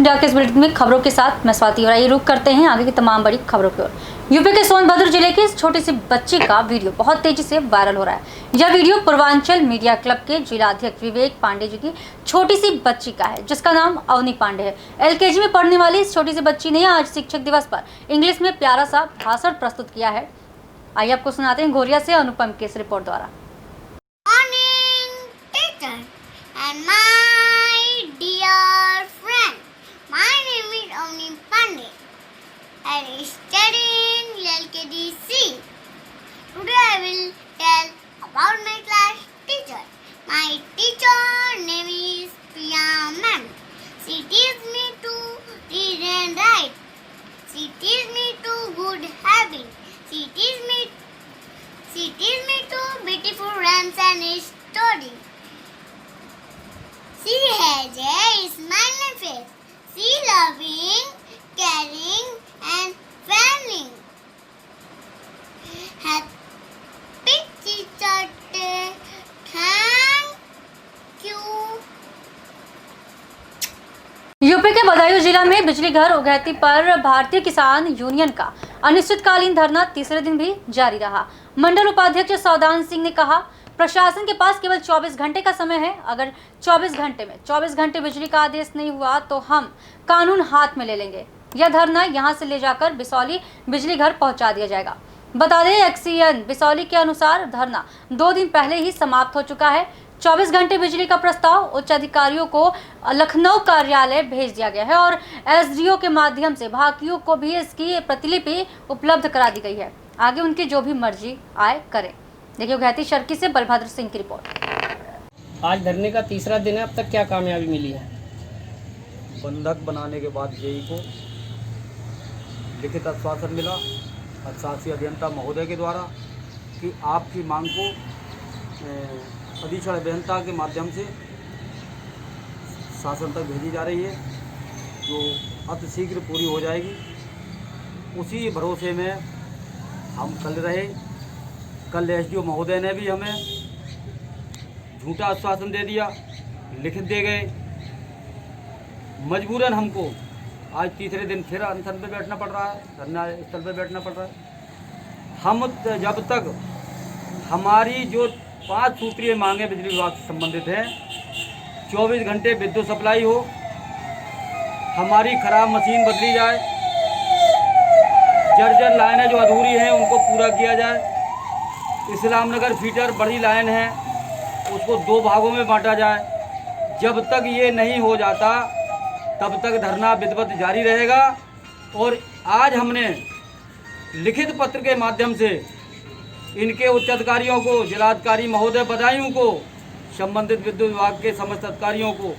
India के इस bulletin में खबरों के साथ मैं स्वाति और आइए रुक करते हैं आगे की तमाम बड़ी खबरों की ओर। यूपी के सोनभद्र जिले की इस छोटी सी बच्ची का वीडियो बहुत तेजी से वायरल हो रहा है। यह वीडियो पूर्वांचल मीडिया क्लब के जिलाध्यक्ष विवेक पांडे जी की छोटी सी बच्ची का है, जिसका नाम अवनी पांडे है। एलकेजी में पढ़ने वाली इस छोटी सी बच्ची ने आज शिक्षक दिवस पर इंग्लिश में प्यारा सा भाषण प्रस्तुत किया है। आइए आपको सुनाते हैं घोरिया से अनुपम की इस रिपोर्ट द्वारा। And my dear friend, my name is Avni Pandey. I study in LKDC. Today I will tell about my class teacher. My teacher name is Priya ma'am. She teaches me to read and write. She teaches me to good habits. She teaches me to beautiful rhymes and stories. She has a smiling face. She loving, caring and friendly. Happy Teacher Day. Thank you. UP के बदायूं जिला में बिजली घर उगैती पर भारतीय किसान union का अनिश्चितकालीन धरना तीसरे दिन भी जारी रहा। मंडल उपाध्यक्ष सौदान सिंह ने कहा, प्रशासन के पास केवल 24 घंटे का समय है। अगर 24 घंटे में 24 घंटे बिजली का आदेश नहीं हुआ तो हम कानून हाथ में ले लेंगे। यह धरना यहां से ले जाकर बिसौली बिजली घर पहुंचा दिया जाएगा। बता दें, एक्सीएन बिसौली के अनुसार धरना 2 दिन पहले ही समाप्त हो चुका है। 24 घंटे बिजली का प्रस्ताव उच्च अधिकारियों को लखनऊ कार्यालय भेज दिया गया है और एसडीओ के माध्यम से भाकियों को भी इसकी प्रतिलिपि उपलब्ध करा दी गई है। आगे उनकी जो भी मर्जी आए करें। देखिए उगैती शर्की से बलभद्र सिंह की रिपोर्ट। आज धरने का तीसरा दिन है, अब तक क्या कामयाबी मिली है? बंधक बनाने के बाद जेई को लिखित आश्वासन मिला अधिशासी अभियंता महोदय के द्वारा कि आपकी मांग को अधीक्षण अभियंता के माध्यम से शासन तक भेजी जा रही है, जो अतिशीघ्र पूरी हो जाएगी। उसी भरोसे में हम कल रहे। कल एसडीओ महोदय ने भी हमें झूठा आश्वासन दे दिया, लिखित दे गए। मजबूरन हमको आज तीसरे दिन फिर अनशन पे बैठना पड़ रहा है, धरना स्थल पे बैठना पड़ रहा है। हम जब तक हमारी जो 5 सूत्रीय मांगे बिजली विभाग से संबंधित हैं, 24 घंटे विद्युत सप्लाई हो, हमारी खराब मशीन बदली जाए, जर्जर लाइनें जो अधूरी हैं उनको पूरा किया जाए, इस्लाम नगर फीडर बड़ी लाइन है उसको 2 भागों में बांटा जाए। जब तक ये नहीं हो जाता तब तक धरना विधिवत जारी रहेगा। और आज हमने लिखित पत्र के माध्यम से इनके उच्च अधिकारियों को, जिलाधिकारी महोदय बदायूं को, संबंधित विद्युत विभाग के समस्त अधिकारियों को,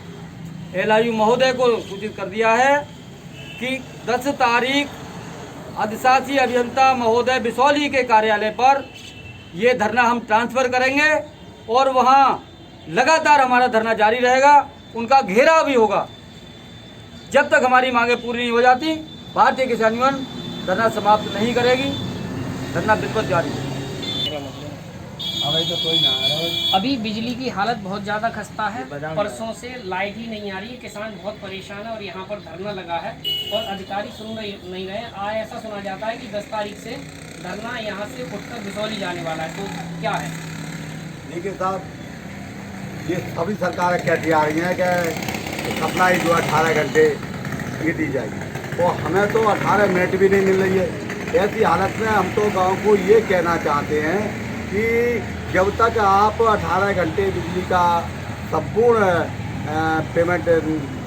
एलआईयू महोदय को सूचित कर दिया है कि 10 तारीख अधिशासी अभियंता महोदय बिसौली के कार्यालय पर ये धरना हम ट्रांसफ़र करेंगे और वहाँ लगातार हमारा धरना जारी रहेगा। उनका घेराव भी होगा। जब तक हमारी मांगें पूरी नहीं हो जाती, भारतीय किसान यूनियन धरना समाप्त नहीं करेगी। धरना विधिवत जारी है। अभी बिजली की हालत बहुत ज़्यादा खस्ता है। परसों से लाइट ही नहीं आ रही है, किसान बहुत परेशान है और यहाँ पर धरना लगा है और अधिकारी सुन नहीं रहे। आज ऐसा सुना जाता है कि 10 तारीख से धरना यहाँ से उठकर बिसौली जाने वाला है, तो क्या है? देखिए साहब, ये सभी सरकारें कहती आ रही हैं कि सप्लाई जो 18 घंटे की दी जाएगी, और हमें तो 18 मिनट भी नहीं मिल रही है। ऐसी हालत में हम तो गांव को ये कहना चाहते हैं कि जब तक आप 18 घंटे बिजली का संपूर्ण पेमेंट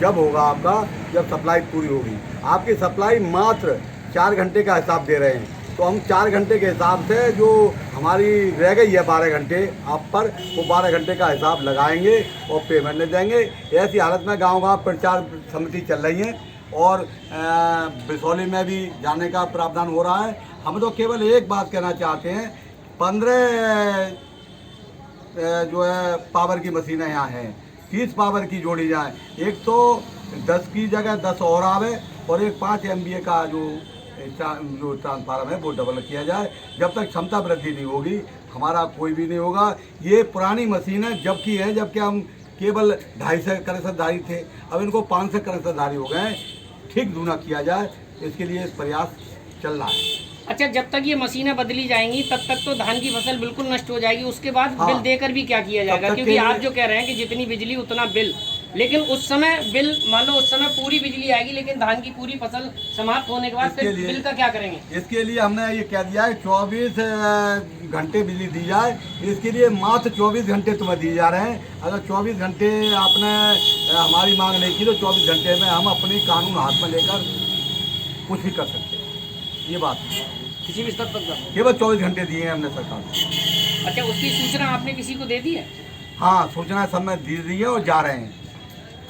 जब होगा आपका, जब सप्लाई पूरी होगी। आपकी सप्लाई मात्र 4 घंटे का हिसाब दे रहे हैं, तो हम 4 घंटे के हिसाब से जो हमारी रह गई है 12 घंटे आप पर, वो 12 घंटे का हिसाब लगाएंगे और पेमेंट ले जाएंगे। ऐसी हालत में गांव-गांव प्रचार समिति चल रही है और बिसौली में भी जाने का प्रावधान हो रहा है। हम तो केवल एक बात कहना चाहते हैं, 15 जो है पावर की मशीनें यहाँ हैं, 30 पावर की जोड़ी जाए। एक तो 10 की जगह 10 और आवे और एक 5 MVA का जो ट्रांसफार्मर है वो डबल किया जाए। जब तक क्षमता वृद्धि नहीं होगी हमारा कोई भी नहीं होगा। ये पुरानी मशीन है, जबकि हम केवल 250 कर्मचारी थे, अब इनको 500 कर्मचारी हो गए। ठीक दूना किया जाए, इसके लिए प्रयास चल रहा है। अच्छा, जब तक ये मशीनें बदली जाएंगी तब तक तो धान की फसल बिल्कुल नष्ट हो जाएगी, उसके बाद हाँ। बिल देकर भी क्या किया जाएगा? तक क्योंकि के आप लिए- जो कह रहे हैं कि जितनी बिजली उतना बिल, लेकिन उस समय बिल मान लो उस समय पूरी बिजली आएगी, लेकिन धान की पूरी फसल समाप्त होने के बाद इसके फिर लिए- बिल का क्या करेंगे? इसके लिए हमने ये कह दिया है 24 घंटे बिजली दी जाए। इसके लिए मात्र 24 घंटे तुम्हें दिए जा रहे हैं। अगर 24 घंटे आपने हमारी मांग नहीं की तो 24 घंटे में हम अपनी कानून हाथ में लेकर कुछ भी कर सकते हैं। ये बात है, किसी भी स्तर तक? केवल 24 घंटे दिए हैं हमने सरकार को। अच्छा, उसकी सूचना आपने किसी को दे दी है? हाँ, सूचना सब में दी दी है और जा रहे हैं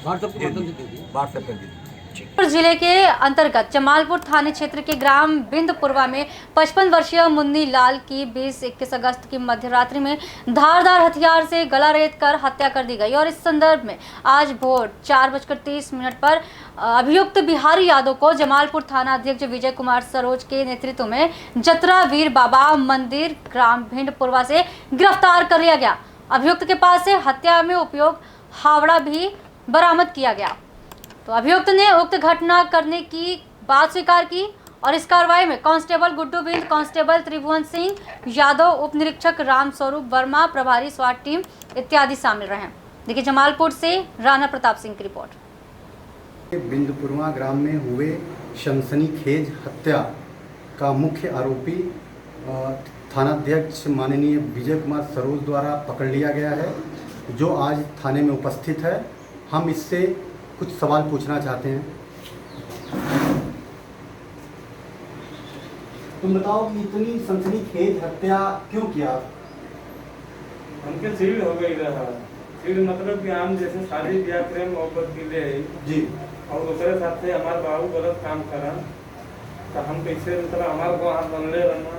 व्हाट्सएप के माध्यम से दे दिए। व्हाट्सएप पर दी। जमालपुर जिले के अंतर्गत जमालपुर थाने क्षेत्र के ग्राम बिंदपुरवा में 55 वर्षीय मुन्नी लाल की 20-21 अगस्त की मध्यरात्रि में धारदार हथियार से गला रेत कर हत्या कर दी गई। और इस संदर्भ में आज भोर 4:30 पर अभियुक्त बिहारी यादव को जमालपुर थाना अध्यक्ष विजय कुमार सरोज के नेतृत्व में जतरा वीर बाबा मंदिर ग्राम भिंडपुरवा से गिरफ्तार कर लिया गया। अभियुक्त के पास से हत्या में उपयोग हावड़ा भी बरामद किया गया। तो अभियुक्त ने उक्त घटना करने की बात स्वीकार की और इस कार्रवाई में कांस्टेबल गुड्डू बिंद, कांस्टेबल त्रिभुवन सिंह यादव, उप निरीक्षक राम स्वरूप वर्मा, प्रभारी स्वाट टीम इत्यादि शामिल रहे। देखिए जमालपुर से राणा प्रताप सिंह की रिपोर्ट। बिंदपुरवा ग्राम में हुए सनसनीखेज हत्या का मुख्य आरोपी थानाध्यक्ष माननीय विजय कुमार सरोज द्वारा पकड़ लिया गया है, जो आज थाने में उपस्थित है। हम इससे कुछ सवाल पूछना चाहते हैं। तुम बताओ कि इतनी सनसनीखेज हत्या क्यों किया? हमके सील हो गई रहा। सील मतलब कि हम जैसे शादी ब्याह प्रेम मोहब्बत के लिए जी। और दूसरे साथ से हमारे बाबू गलत काम करा तो हम कैसे मतलब हमारे को हाथ बनले रहना,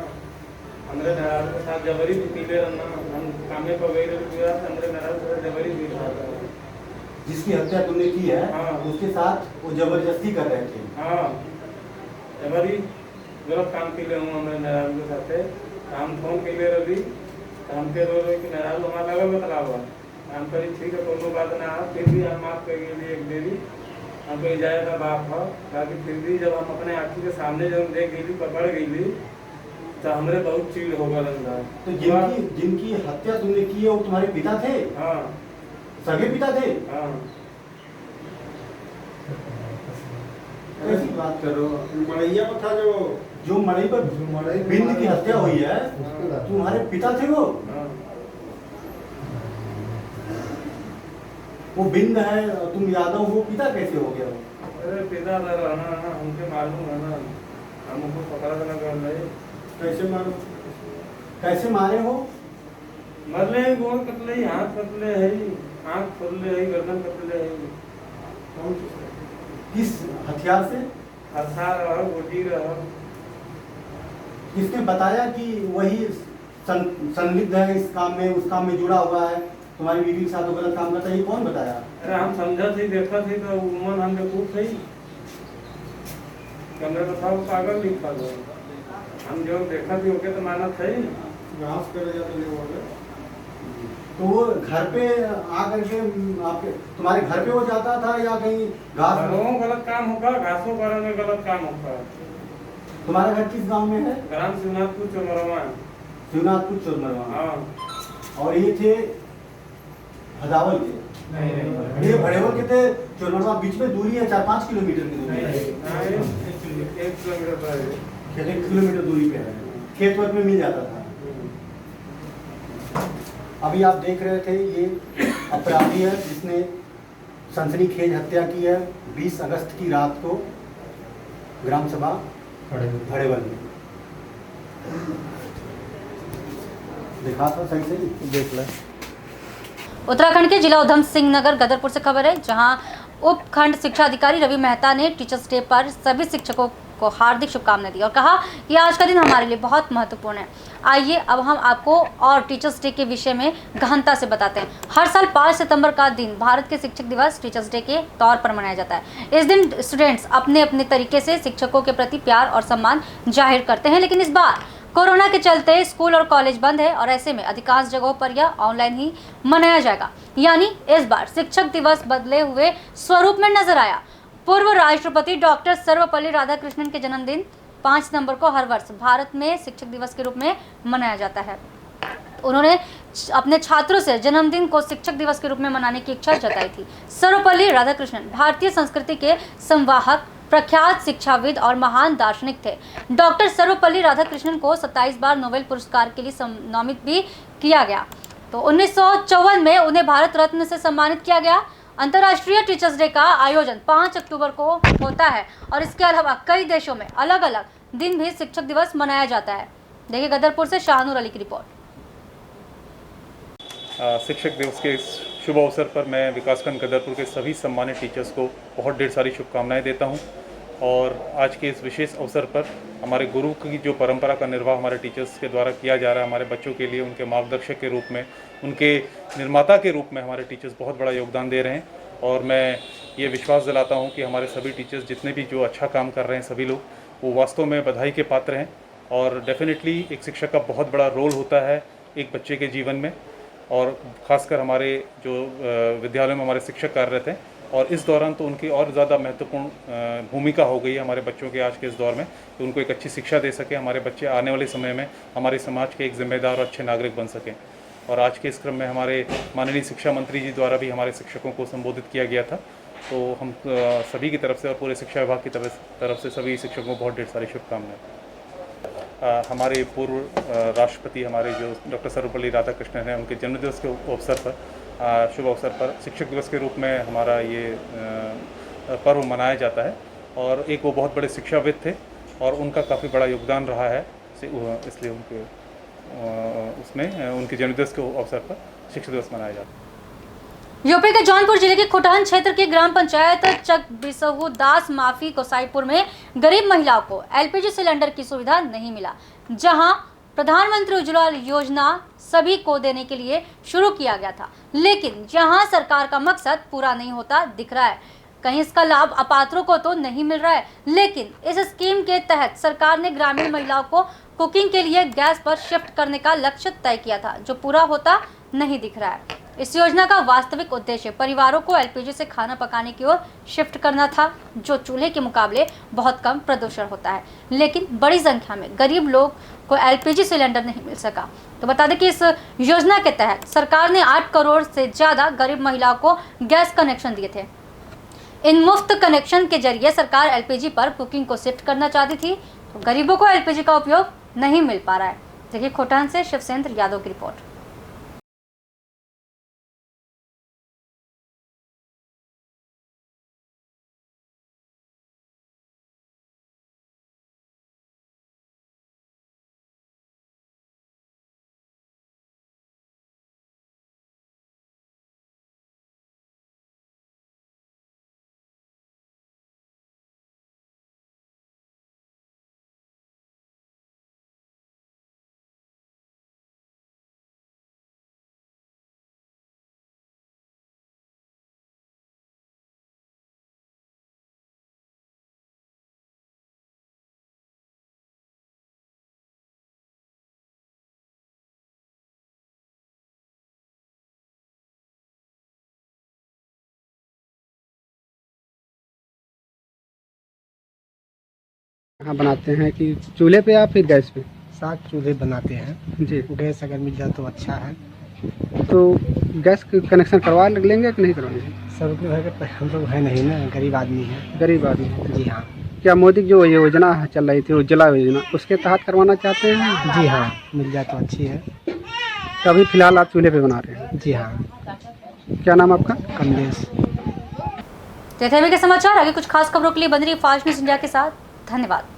हमारे नाराज के साथ जबरी भी पीले रहना। हम कामे पर गई रही, हमारे नाराज के साथ जबरी भी रहा। जिसकी हत्या तुमने की है, हाँ। उसके साथ वो जबरदस्ती कर रहे थे। हाँ, जबरी गलत काम के लिए हूँ हमारे नाराज के साथ। हम फोन के लिए रही तो हमके रो रहे कि नाराज हमारा लगा बतला हुआ। हम कही ठीक है, कोनो बात ना है, फिर भी हम माफ कर लिए एक देरी हम कहीं जाएगा बाप है। ताकि फिर भी जब हम अपने आँखी के सामने जब देख गई पकड़ गई तो हमरे बहुत चीड़ हो गया अंदर। तो जिनकी हत्या तुमने की है वो तुम्हारे पिता थे? हाँ सगे पिता थे? हाँ। कैसी बात कर रहे हो? मड़ैया पर था जो मड़ई पर बिंद की हत्या हुई है, तुम्हारे पिता थे वो? हाँ। वो बिंद है, तुम यादव हो, पिता कैसे हो गया वो? अरे पिता रहना हमके मालूम है ना, हमको पकड़ा ना कर रहे। कैसे मारे हो? मरले है, गोड़ कटले है, हाथ कटले है, आँख फोड़ले है, गर्दन कटले है। किस हथियार से? हरसा रहा, गोटी रहा। किसने बताया कि वही संलिप्त है इस काम में, उस काम में जुड़ा हुआ है, तुम्हारी बीवी के साथ वो गलत काम करता है, ये कौन बताया? अरे हम समझा थी, देखा थी तो उमन हम बेवकूफ थी। कमरे तो था वो पागल नहीं था। हम जो देखा थी ओके तो माना था ही। घास कर तो वो घर पे आकर के आपके तुम्हारे घर पे वो जाता था या कहीं घास? गलत काम होगा, घासों कारण में गलत काम होगा। तुम्हारा घर किस गांव में है? ग्राम शिवनाथपुर चोमरवा। शिवनाथपुर चोरमरवा। हाँ। और ये थे हदावल के? नहीं ये भड़ेवल के थे। चोरमरवा बीच में दूरी है 4-5 किलोमीटर की दूरी है। 1 किलोमीटर पर है। 1 किलोमीटर दूरी पे है। खेत वत में मिल जाता था। अभी आप देख रहे थे ये अपराधी है जिसने सनसनीखेज हत्या की है 20 अगस्त की रात को ग्राम सभा भड़ेवल में। देखा था सही सही देख ले। उत्तराखंड के जिला उधम सिंह नगर गदरपुर से खबर है, जहां उपखंड शिक्षा अधिकारी रवि मेहता ने टीचर्स डे पर सभी शिक्षकों को हार्दिक शुभकामनाएं दी और कहा कि आज का दिन हमारे लिए बहुत महत्वपूर्ण है। आइए अब हम आपको और टीचर्स डे के विषय में गहनता से बताते हैं। हर साल 5 सितंबर का दिन भारत के शिक्षक दिवस टीचर्स डे के तौर पर मनाया जाता है। इस दिन स्टूडेंट्स अपने अपने तरीके से शिक्षकों के प्रति प्यार और सम्मान जाहिर करते हैं, लेकिन इस बार कोरोना के चलते स्कूल और कॉलेज बंद है और ऐसे में अधिकांश जगहों पर यह ऑनलाइन ही मनाया जाएगा। यानी इस बार शिक्षक दिवस बदले हुए स्वरूप में नजर आया। पूर्व राष्ट्रपति डॉक्टर सर्वपल्ली राधाकृष्णन के जन्मदिन 5 नवंबर को हर वर्ष भारत में शिक्षक दिवस के रूप में मनाया जाता है। उन्होंने अपने छात्रों से जन्मदिन को शिक्षक दिवस के रूप में मनाने की इच्छा जताई थी। सर्वपल्ली राधाकृष्णन भारतीय संस्कृति के संवाहक, प्रख्यात शिक्षाविद और महान दार्शनिक थे। डॉक्टर सर्वपल्ली राधाकृष्णन को 27 बार नोबेल पुरस्कार के लिए नामित भी किया गया। तो 1954 में उन्हें भारत रत्न से सम्मानित किया गया। अंतर्राष्ट्रीय टीचर्स डे का आयोजन 5 अक्टूबर को होता है और इसके अलावा कई देशों में अलग अलग दिन भी शिक्षक दिवस मनाया जाता है। देखिए गदरपुर से शाहनूर अली की रिपोर्ट। शिक्षक दिवस के इस शुभ अवसर पर मैं विकासखंड गदरपुर के सभी सम्मानित टीचर्स को बहुत ढेर सारी शुभकामनाएं देता हूं और आज के इस विशेष अवसर पर हमारे गुरु की जो परंपरा का निर्वाह हमारे टीचर्स के द्वारा किया जा रहा है, हमारे बच्चों के लिए उनके मार्गदर्शक के रूप में, उनके निर्माता के रूप में हमारे टीचर्स बहुत बड़ा योगदान दे रहे हैं। और मैं ये विश्वास दिलाता हूँ कि हमारे सभी टीचर्स जितने भी जो अच्छा काम कर रहे हैं सभी लोग, वो वास्तव में बधाई के पात्र हैं। और डेफिनेटली एक शिक्षक का बहुत बड़ा रोल होता है एक बच्चे के जीवन में, और ख़ासकर हमारे जो विद्यालयों में हमारे शिक्षक कार्यरत हैं, और इस दौरान तो उनकी और ज़्यादा महत्वपूर्ण भूमिका हो गई है हमारे बच्चों के आज के इस दौर में कि उनको एक अच्छी शिक्षा दे सके, हमारे बच्चे आने वाले समय में हमारे समाज के एक जिम्मेदार और अच्छे नागरिक बन सकें। और आज के इस क्रम में हमारे माननीय शिक्षा मंत्री जी द्वारा भी हमारे शिक्षकों को संबोधित किया गया था। तो हम सभी की तरफ से और पूरे शिक्षा विभाग की तरफ से सभी शिक्षकों को बहुत ढेर सारी शुभकामनाएं। हमारे पूर्व राष्ट्रपति हमारे जो डॉक्टर सर्वपल्ली राधाकृष्णन हैं, उनके जन्मदिवस के अवसर पर, शुभ अवसर पर शिक्षक दिवस के रूप में हमारा ये पर्व मनाया जाता है। और एक वो बहुत बड़े शिक्षाविद थे और उनका काफ़ी बड़ा योगदान रहा है, इसलिए उनके उसमें उनके जन्मदिवस के अवसर पर शिक्षक दिवस मनाया जाता है। यूपी के जौनपुर जिले के खुटहन क्षेत्र के ग्राम पंचायत चक बिसहू दास माफी गोसाईपुर में गरीब महिलाओं को एलपीजी सिलेंडर की सुविधा नहीं मिला, जहां प्रधानमंत्री उज्ज्वला योजना सभी को देने के लिए शुरू किया गया था, लेकिन यहां सरकार का मकसद पूरा नहीं होता दिख रहा है। कहीं इसका लाभ अपात्रों को तो नहीं मिल रहा है, लेकिन इस स्कीम के तहत सरकार ने ग्रामीण महिलाओं को कुकिंग के लिए गैस पर शिफ्ट करने का लक्ष्य तय किया था, जो पूरा होता नहीं दिख रहा है। इस योजना का वास्तविक उद्देश्य परिवारों को एलपीजी से खाना पकाने की ओर शिफ्ट करना था, जो चूल्हे के मुकाबले बहुत कम प्रदूषण होता है, लेकिन बड़ी संख्या में गरीब लोग को एलपीजी सिलेंडर नहीं मिल सका। तो बता दें कि इस योजना के तहत सरकार ने 8 करोड़ से ज़्यादा गरीब महिलाओं को गैस कनेक्शन दिए थे। इन मुफ्त कनेक्शन के जरिए सरकार एलपीजी पर कुकिंग को शिफ्ट करना चाहती थी, तो गरीबों को एलपीजी का उपयोग नहीं मिल पा रहा है। देखिए खोटान से शिवसेंद्र यादव की रिपोर्ट। हाँ बनाते हैं कि चूल्हे पे या फिर गैस पे? साग चूल्हे बनाते हैं जी। गैस अगर मिल जाए तो अच्छा है। तो गैस कनेक्शन करवा लेंगे कि नहीं करवाएंगे? सबके घर पे हम लोग है नहीं ना, गरीब आदमी है। गरीब आदमी। जी हाँ। क्या मोदी की जो योजना चल रही थी उज्ज्वला योजना, उसके तहत करवाना चाहते हैं? जी हाँ, मिल जाए तो अच्छी है। तो अभी फिलहाल आप चूल्हे पे बना रहे हैं? जी हाँ। क्या नाम आपका? कमलेश। तो के समाचार आगे कुछ खास खबरों के लिए बन रही फास्ट न्यूज इंडिया के साथ। धन्यवाद।